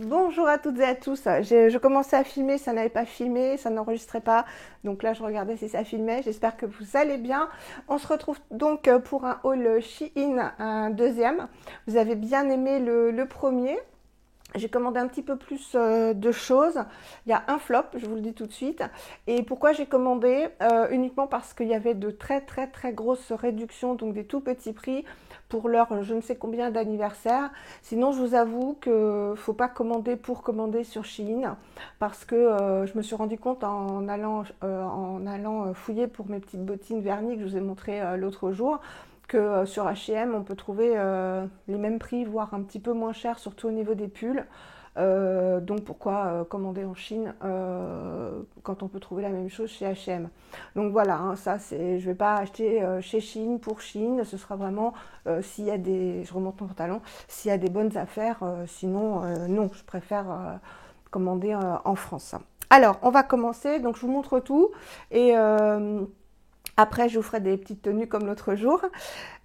Bonjour à toutes et à tous. Je commençais à filmer, ça n'avait pas filmé, ça n'enregistrait pas. Donc là, je regardais si ça filmait. J'espère que vous allez bien. On se retrouve donc pour un haul Shein, un deuxième. Vous avez bien aimé le premier. J'ai commandé un petit peu plus de choses. Il y a un flop, je vous le dis tout de suite. Et pourquoi j'ai commandé uniquement parce qu'il y avait de très grosses réductions, donc des tout petits prix pour leur je ne sais combien d'anniversaire. Sinon, je vous avoue qu'il ne faut pas commander pour commander sur Shein parce que je me suis rendu compte en allant fouiller pour mes petites bottines vernis que je vous ai montré l'autre jour que sur H&M, on peut trouver les mêmes prix, voire un petit peu moins cher, surtout au niveau des pulls. Donc pourquoi commander en Chine quand on peut trouver la même chose chez H&M. Donc voilà, hein, ça c'est, je vais pas acheter chez Chine pour Chine, ce sera vraiment s'il y a des, je remonte mon pantalon, s'il y a des bonnes affaires, sinon non, je préfère commander en France. Alors on va commencer, donc je vous montre tout et après, je vous ferai des petites tenues comme l'autre jour.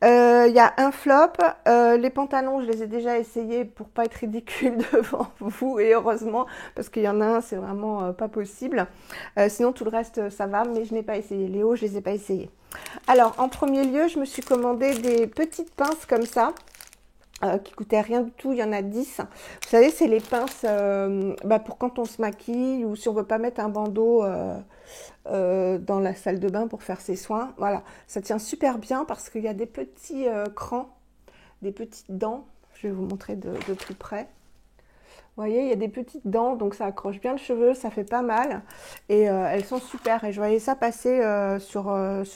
Il y a un flop. Les pantalons, je les ai déjà essayés pour pas être ridicule devant vous. Et heureusement, parce qu'il y en a un, c'est vraiment pas possible. Sinon, tout le reste, ça va. Mais je n'ai pas essayé. Les hauts, je les ai pas essayés. Alors, en premier lieu, je me suis commandé des petites pinces comme ça. Qui coûtaient rien du tout, il y en a 10. Vous savez, c'est les pinces pour quand on se maquille ou si on veut pas mettre un bandeau dans la salle de bain pour faire ses soins. Voilà, ça tient super bien parce qu'il y a des petits crans, des petites dents. Je vais vous montrer de plus près. Vous voyez, il y a des petites dents, donc ça accroche bien le cheveu, ça fait pas mal. Et elles sont super. Et je voyais ça passer sur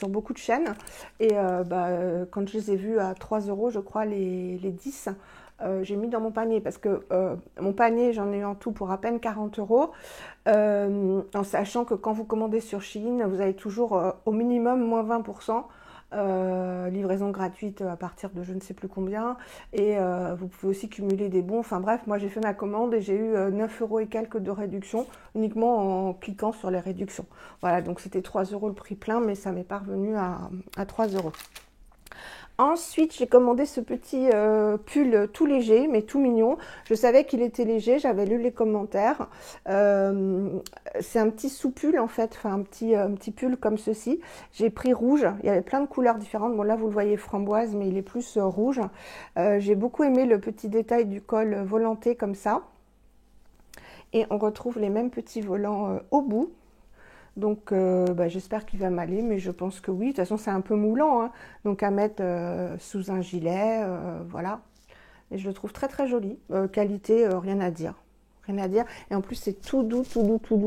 beaucoup de chaînes. Et quand je les ai vues à 3 euros, je crois, les 10, j'ai mis dans mon panier. Parce que mon panier, j'en ai eu en tout pour à peine 40 euros. En sachant que quand vous commandez sur Shein, vous avez toujours au minimum moins 20%. Livraison gratuite à partir de je ne sais plus combien et vous pouvez aussi cumuler des bons, enfin bref, moi j'ai fait ma commande et j'ai eu 9 euros et quelques de réduction uniquement en cliquant sur les réductions. Voilà, donc c'était 3 euros le prix plein, mais ça m'est parvenu à 3 euros. Ensuite, j'ai commandé ce petit pull tout léger, mais tout mignon. Je savais qu'il était léger, j'avais lu les commentaires. C'est un petit sous-pull en fait, enfin un petit pull comme ceci. J'ai pris rouge, il y avait plein de couleurs différentes. Bon là, vous le voyez framboise, mais il est plus rouge. J'ai beaucoup aimé le petit détail du col volanté comme ça. Et on retrouve les mêmes petits volants au bout. Donc j'espère qu'il va m'aller, mais je pense que oui. De toute façon, c'est un peu moulant, hein, donc à mettre sous un gilet, voilà. Et je le trouve très joli. Qualité, rien à dire. Rien à dire. Et en plus, c'est tout doux,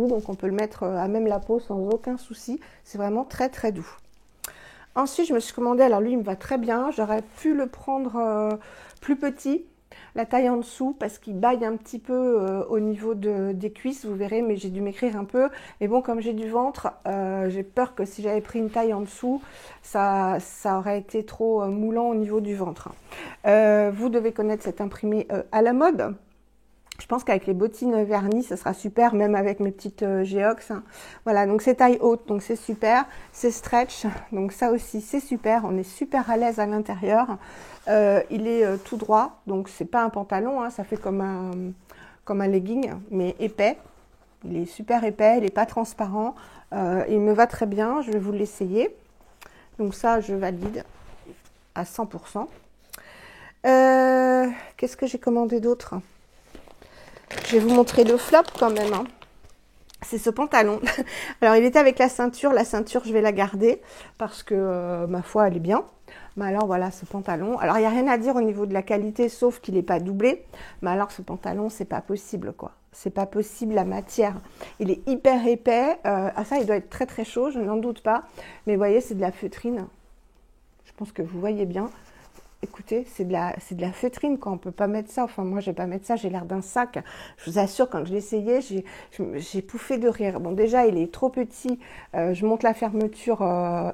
donc on peut le mettre à même la peau sans aucun souci. C'est vraiment très doux. Ensuite, je me suis commandé, alors lui, il me va très bien. J'aurais pu le prendre plus petit, la taille en dessous, parce qu'il baille un petit peu au niveau des cuisses, vous verrez, mais j'ai dû m'écrire un peu. Et bon, comme j'ai du ventre, j'ai peur que si j'avais pris une taille en dessous, ça aurait été trop moulant au niveau du ventre. Vous devez connaître cet imprimé à la mode. Je pense qu'avec les bottines vernis, ça sera super, même avec mes petites Geox. Hein. Voilà, donc c'est taille haute, donc c'est super. C'est stretch, donc ça aussi c'est super. On est super à l'aise à l'intérieur. Il est tout droit, donc c'est pas un pantalon, hein, ça fait comme un legging, mais épais. Il est super épais, il n'est pas transparent. Il me va très bien, je vais vous l'essayer. Donc ça, je valide à 100%. Qu'est-ce que j'ai commandé d'autre ? Je vais vous montrer le flop quand même. Hein. C'est ce pantalon. Alors, il était avec la ceinture. La ceinture, je vais la garder parce que, ma foi, elle est bien. Mais alors, voilà, ce pantalon. Alors, il n'y a rien à dire au niveau de la qualité, sauf qu'il n'est pas doublé. Mais alors, ce pantalon, c'est pas possible, quoi. C'est pas possible, la matière. Il est hyper épais. Ça, il doit être très chaud, je n'en doute pas. Mais vous voyez, c'est de la feutrine. Je pense que vous voyez bien. Écoutez, c'est de la feutrine, quoi. On peut pas mettre ça. Enfin, moi, je vais pas mettre ça. J'ai l'air d'un sac. Je vous assure, quand je l'essayais, j'ai pouffé de rire. Bon, déjà, il est trop petit. Je monte la fermeture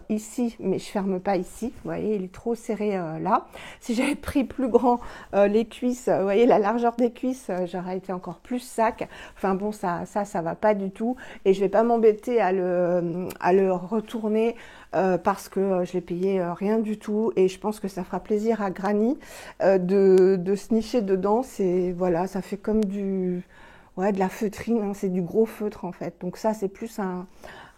ici, mais je ferme pas ici. Vous voyez, il est trop serré là. Si j'avais pris plus grand les cuisses, vous voyez, la largeur des cuisses, j'aurais été encore plus sac. Enfin bon, ça va pas du tout. Et je vais pas m'embêter à le retourner parce que je l'ai payé rien du tout. Et je pense que ça fera plaisir plaisir à Granny de se nicher dedans. C'est voilà, ça fait comme ouais, de la feutrine, hein, c'est du gros feutre en fait. Donc ça, c'est plus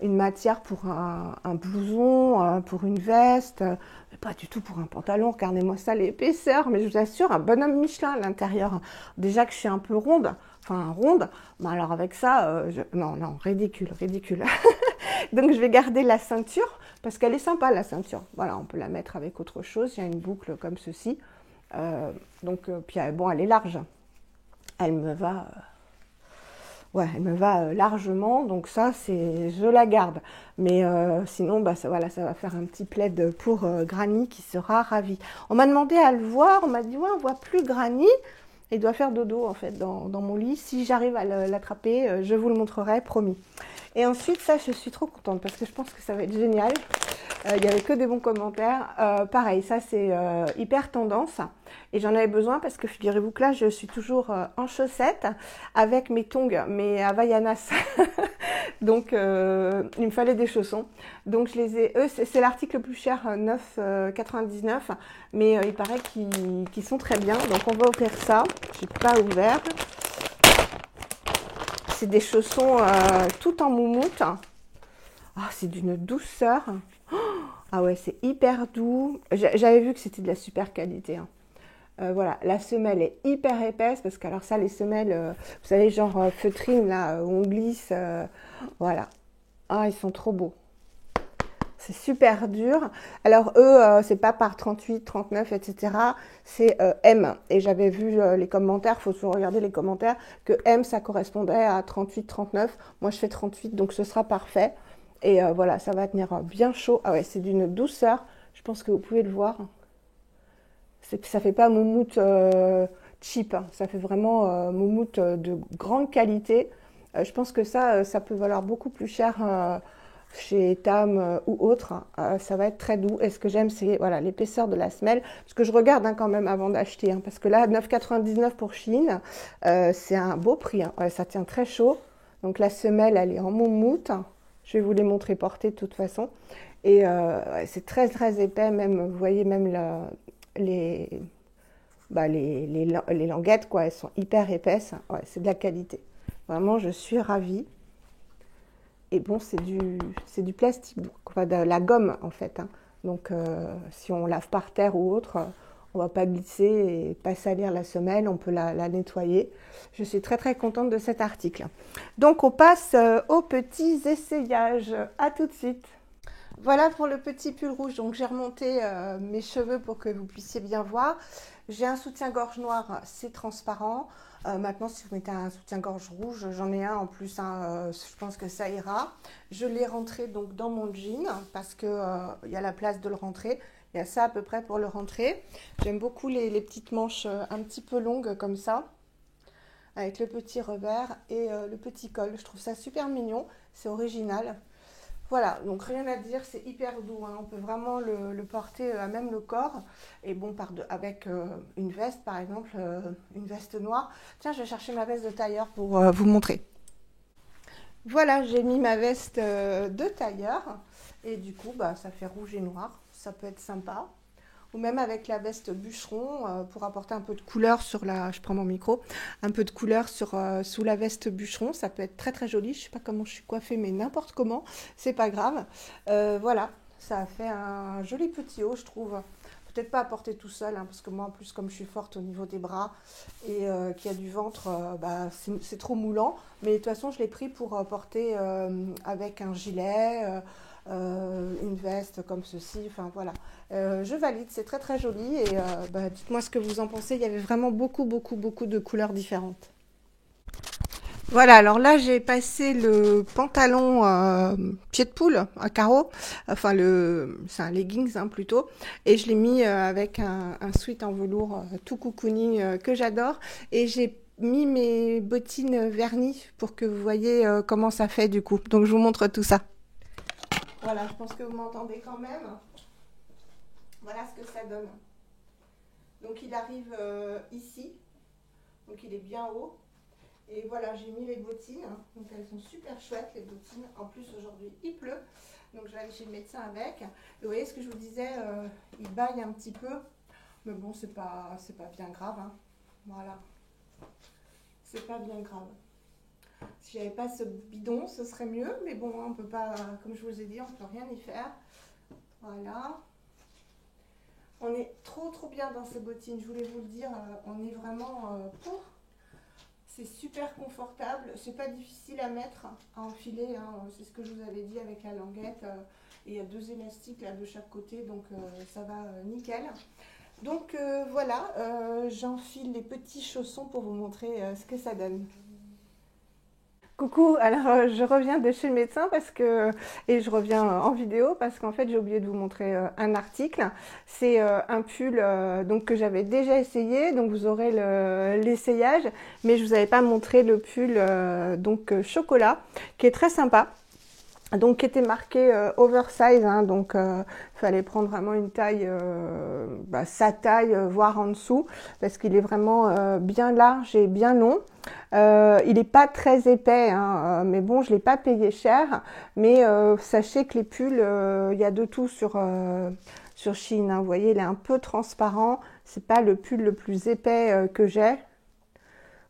une matière pour un blouson, pour une veste, mais pas du tout pour un pantalon. Regardez-moi ça, l'épaisseur, mais je vous assure, un bonhomme Michelin à l'intérieur. Déjà que je suis un peu ronde, enfin ronde, mais alors avec ça, non, non, ridicule, ridicule. Donc je vais garder la ceinture, parce qu'elle est sympa la ceinture. Voilà, on peut la mettre avec autre chose, il y a une boucle comme ceci. Puis bon, elle est large, elle me va... ouais, elle me va largement, donc ça, je la garde. Mais sinon, bah, voilà, ça va faire un petit plaid pour Granny qui sera ravie. On m'a demandé à le voir, on m'a dit, ouais, on voit plus Granny. Il doit faire dodo, en fait, dans mon lit. Si j'arrive à l'attraper, je vous le montrerai, promis. Et ensuite, ça, je suis trop contente parce que je pense que ça va être génial. Il n'y avait que des bons commentaires. Pareil, ça, c'est hyper tendance. Et j'en avais besoin parce que figurez-vous que là, je suis toujours en chaussettes avec mes tongs, mes Havaianas. Donc, il me fallait des chaussons. Donc, je les ai... Eux, c'est l'article le plus cher, 9,99 €. Mais il paraît qu'ils sont très bien. Donc, on va ouvrir ça. Je n'ai pas ouvert. C'est des chaussons tout en moumoute. Ah, c'est d'une douceur. Ah ouais, c'est hyper doux. J'avais vu que c'était de la super qualité. Hein. Voilà, la semelle est hyper épaisse parce que alors ça, les semelles, vous savez, genre feutrine là, où on glisse. Voilà. Ah, ils sont trop beaux. C'est super dur. Alors eux, c'est pas par 38, 39, etc. C'est M. Et j'avais vu les commentaires, il faut toujours regarder les commentaires, que M, ça correspondait à 38, 39. Moi, je fais 38, donc ce sera parfait. Et voilà, ça va tenir bien chaud. Ah ouais, c'est d'une douceur. Je pense que vous pouvez le voir. Ça fait pas moumoute cheap. Hein. Ça fait vraiment moumoute de grande qualité. Je pense que ça peut valoir beaucoup plus cher chez Tam ou autre. Ça va être très doux. Et ce que j'aime, c'est voilà, l'épaisseur de la semelle. Parce que je regarde hein, quand même avant d'acheter. Hein, parce que là, 9,99 € pour Shein, c'est un beau prix. Hein. Ouais, ça tient très chaud. Donc la semelle, elle est en moumoute. Je vais vous les montrer portées de toute façon. Et c'est très très épais, même, vous voyez même les languettes, quoi, elles sont hyper épaisses. Ouais, c'est de la qualité. Vraiment, je suis ravie. Et bon, c'est du plastique, enfin, de la gomme en fait. Hein. Donc si on lave par terre ou autre, on ne va pas glisser et pas salir la semelle, on peut la nettoyer. Je suis très très contente de cet article. Donc on passe aux petits essayages. À tout de suite. Voilà pour le petit pull rouge. Donc j'ai remonté mes cheveux pour que vous puissiez bien voir. J'ai un soutien-gorge noir, c'est transparent. Maintenant, si vous mettez un soutien-gorge rouge, j'en ai un en plus, hein, je pense que ça ira. Je l'ai rentré donc dans mon jean parce qu'il y a la place de le rentrer. Il y a ça à peu près pour le rentrer. J'aime beaucoup les petites manches un petit peu longues comme ça, avec le petit revers et le petit col. Je trouve ça super mignon, c'est original. Voilà, donc rien à dire, c'est hyper doux. Hein. On peut vraiment le porter à même le corps. Et bon, avec une veste, par exemple, une veste noire. Tiens, je vais chercher ma veste de tailleur pour vous montrer. Voilà, j'ai mis ma veste de tailleur. Et du coup, bah, ça fait rouge et noir. Ça peut être sympa. Ou même avec la veste bûcheron pour apporter un peu de couleur sur la... Je prends mon micro. Un peu de couleur sous la veste bûcheron. Ça peut être très très joli. Je ne sais pas comment je suis coiffée, mais n'importe comment. C'est pas grave. Voilà, ça a fait un joli petit haut, je trouve. Peut-être pas à porter tout seul, hein, parce que moi, en plus, comme je suis forte au niveau des bras et qu'il y a du ventre, bah, c'est trop moulant. Mais de toute façon, je l'ai pris pour porter avec un gilet... une veste comme ceci, enfin voilà. Je valide, c'est très très joli et bah, dites-moi ce que vous en pensez. Il y avait vraiment beaucoup de couleurs différentes. Voilà, alors là j'ai passé le pantalon pied de poule à carreaux, enfin c'est un leggings hein, plutôt, et je l'ai mis avec un sweat en velours tout cocooning que j'adore, et j'ai mis mes bottines vernies pour que vous voyez comment ça fait du coup. Donc je vous montre tout ça. Voilà, je pense que vous m'entendez quand même. Voilà ce que ça donne. Donc il arrive ici, donc il est bien haut. Et voilà, j'ai mis les bottines, donc elles sont super chouettes les bottines. En plus aujourd'hui il pleut, donc je vais aller chez le médecin avec. Et vous voyez ce que je vous disais, il baille un petit peu. Mais bon, c'est pas bien grave, hein. Voilà, c'est pas bien grave. Si j'avais pas ce bidon, ce serait mieux, mais bon, on peut pas, comme je vous ai dit, on peut rien y faire. Voilà. On est trop bien dans ces bottines, je voulais vous le dire, on est vraiment pour. C'est super confortable, c'est pas difficile à mettre, à enfiler, hein, c'est ce que je vous avais dit avec la languette. Et il y a 2 élastiques là de chaque côté, donc ça va nickel. Donc voilà, j'enfile les petits chaussons pour vous montrer ce que ça donne. Coucou, alors je reviens de chez le médecin et je reviens en vidéo parce qu'en fait j'ai oublié de vous montrer un article. C'est un pull donc que j'avais déjà essayé, donc vous aurez l'essayage, mais je vous avais pas montré le pull donc chocolat qui est très sympa. Donc qui était marqué oversize, hein, donc fallait prendre vraiment une taille, sa taille, voire en dessous, parce qu'il est vraiment bien large et bien long. Il n'est pas très épais, hein, mais bon, je l'ai pas payé cher. Mais sachez que les pulls, il y a de tout sur Shein, hein, vous voyez, il est un peu transparent. C'est pas le pull le plus épais que j'ai.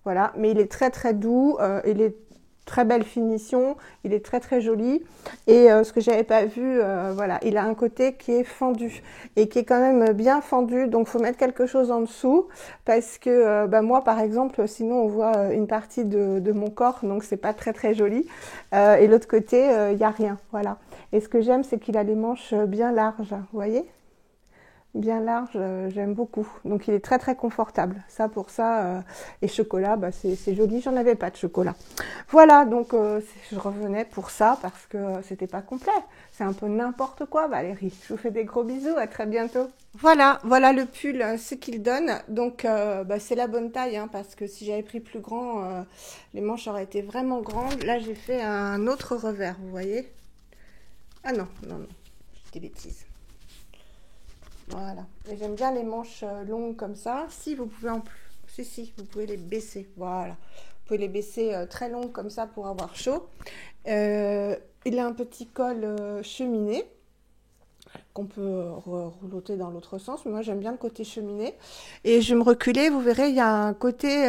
Voilà, mais il est très doux, il est très belle finition, il est très joli. Et ce que j'avais pas vu, voilà, il a un côté qui est fendu et qui est quand même bien fendu, donc faut mettre quelque chose en dessous parce que moi par exemple, sinon on voit une partie de mon corps, donc c'est pas très joli. Et l'autre côté, il n'y a rien, voilà. Et ce que j'aime, c'est qu'il a les manches bien larges, vous voyez? Bien large, j'aime beaucoup. Donc il est très confortable. Ça pour ça, et chocolat, c'est joli. J'en avais pas de chocolat. Voilà, donc je revenais pour ça parce que c'était pas complet. C'est un peu n'importe quoi, Valérie. Je vous fais des gros bisous. À très bientôt. Voilà le pull, ce qu'il donne. Donc c'est la bonne taille, hein, parce que si j'avais pris plus grand, les manches auraient été vraiment grandes. Là j'ai fait un autre revers, vous voyez? Ah non, j'ai des bêtises. Voilà. Et j'aime bien les manches longues comme ça. Si vous pouvez en plus, si, vous pouvez les baisser. Voilà. Vous pouvez les baisser très longues comme ça pour avoir chaud. Il a un petit col cheminé qu'on peut rouloter dans l'autre sens. Mais moi, j'aime bien le côté cheminé. Et je vais me reculer. Vous verrez, il y a un côté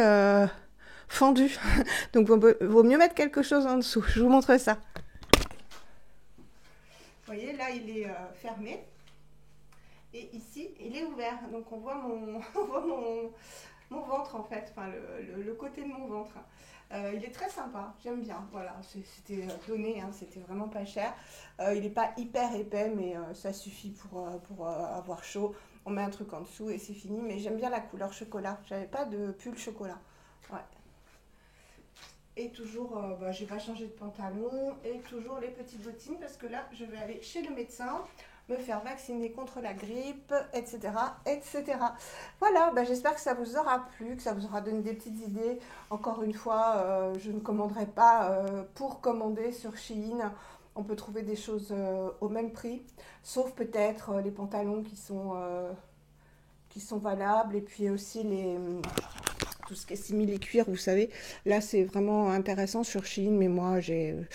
fendu. Donc, vaut mieux mettre quelque chose en dessous. Je vous montre ça. Vous voyez, là, il est fermé. Et ici, il est ouvert, donc on voit mon ventre en fait, enfin le côté de mon ventre. Il est très sympa, j'aime bien, voilà, c'était donné, hein, c'était vraiment pas cher. Il n'est pas hyper épais, mais ça suffit pour avoir chaud. On met un truc en dessous et c'est fini, mais j'aime bien la couleur chocolat. J'avais pas de pull chocolat. Ouais. Et toujours, j'ai pas changé de pantalon et toujours les petites bottines parce que là, je vais aller chez le médecin, me faire vacciner contre la grippe, etc. etc. Voilà, j'espère que ça vous aura plu, que ça vous aura donné des petites idées. Encore une fois, je ne commanderai pas pour commander sur Shein. On peut trouver des choses au même prix, sauf peut-être les pantalons qui sont valables et puis aussi tout ce qui est simili-cuir, vous savez, là c'est vraiment intéressant sur Shein, mais moi je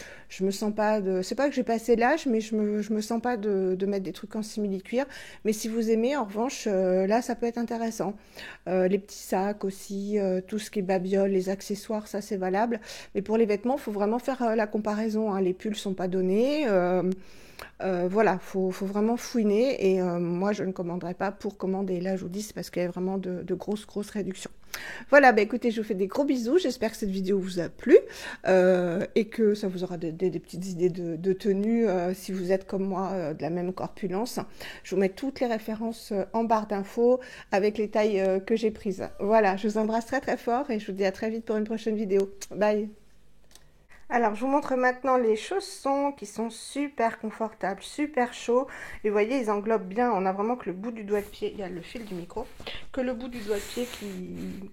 me sens pas de, c'est pas que j'ai passé l'âge, mais je me sens pas de mettre des trucs en simili-cuir, mais si vous aimez, en revanche, là ça peut être intéressant. Les petits sacs aussi, tout ce qui est babiole, les accessoires, ça c'est valable, mais pour les vêtements, il faut vraiment faire la comparaison, hein. Les pulls sont pas donnés, voilà, faut vraiment fouiner et moi je ne commanderai pas pour commander. Là je vous dis c'est parce qu'il y a vraiment de grosses réductions. Voilà, écoutez, je vous fais des gros bisous, j'espère que cette vidéo vous a plu et que ça vous aura des petites idées de tenue si vous êtes comme moi de la même corpulence. Je vous mets toutes les références en barre d'infos avec les tailles que j'ai prises. Voilà, je vous embrasse très fort et je vous dis à très vite pour une prochaine vidéo. Bye! Alors, je vous montre maintenant les chaussons qui sont super confortables, super chauds. Et vous voyez, ils englobent bien. On a vraiment que le bout du doigt de pied, il y a le fil du micro, que le bout du doigt de pied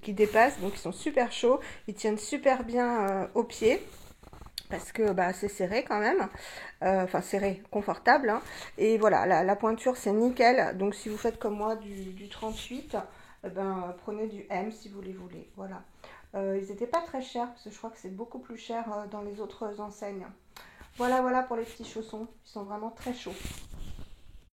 qui dépasse. Donc, ils sont super chauds. Ils tiennent super bien aux pieds. Parce que c'est serré quand même. Enfin, serré, confortable. Hein. Et voilà, la pointure, c'est nickel. Donc, si vous faites comme moi du 38, prenez du M si vous les voulez. Voilà. Ils n'étaient pas très chers, parce que je crois que c'est beaucoup plus cher dans les autres enseignes. Voilà pour les petits chaussons. Ils sont vraiment très chauds.